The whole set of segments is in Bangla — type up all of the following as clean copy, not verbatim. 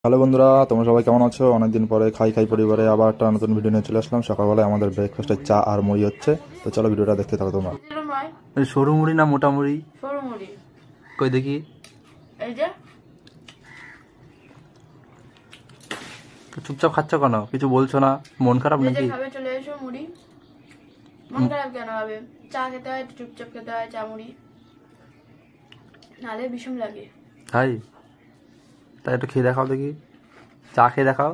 হ্যালো বন্ধুরা, তোমরা সবাই কেমন আছো? অনেকদিন পরে খাই খাই পরিবারে আবার একটা নতুন ভিডিও নিয়ে চলে আসলাম। সকালবেলায় আমাদের ব্রেকফাস্টে চা আর মুড়ি হচ্ছে, তো চলো ভিডিওটা দেখতে থাকো তোমরা। সরু মুড়ি না মোটা মুড়ি? সরু মুড়ি। কই দেখি। এই যে চুপচাপ খাচ্ছ কেন? কিছু বলছো না? মন খারাপ নাকি? খাবে চলে এসো মুড়ি। মন খারাপ কেন হবে? চা খেতে হয়, চুপচাপ খেতে হয় চা মুড়ি, নালে বিষম লাগে। তাই তাই একটু খেয়ে দেখাও দেখি, চা খেয়ে দেখাও।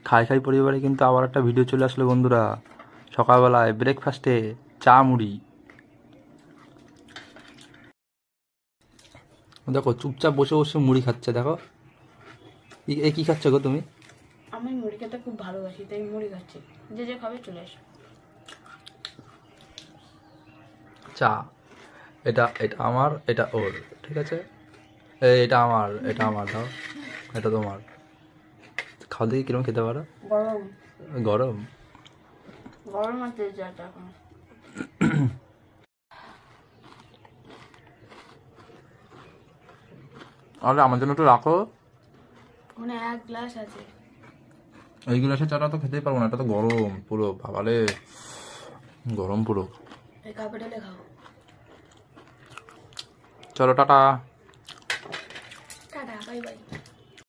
খাই খাই পরিবারে কিন্তু আবার একটা ভিডিও চলে আসলো বন্ধুরা। সকালবেলায় ব্রেকফাস্টে চা মুড়ি। দেখো চুপচাপ বসে বসে মুড়ি খাচ্ছে, দেখো। এ কি খাচ্ছ গো তুমি? আমি মুড়ি খেতে খুব ভালোবাসি, তাই মুড়ি খাচ্ছি। যে যে খাবে চলে এসো। চা, এটা এটা আমার, এটা ওর, ঠিক আছে? এটা আমার, এটা আমার, দাও। এটা তোমার। খাও দেখি কিরকম খেতে পারো। গরম গরম গরম আছে চাটা এখন। আরে আমার জন্য একটু রাখো। ওখানে এক গ্লাস আছে। এই গ্লাসের চাটা তো খেতেই পারবো না, এটা তো গরম পুরো, বাবারে গরম পুরো। এই কাপে ঢেলে খাও। চলো টাটা। Tata, bye bye.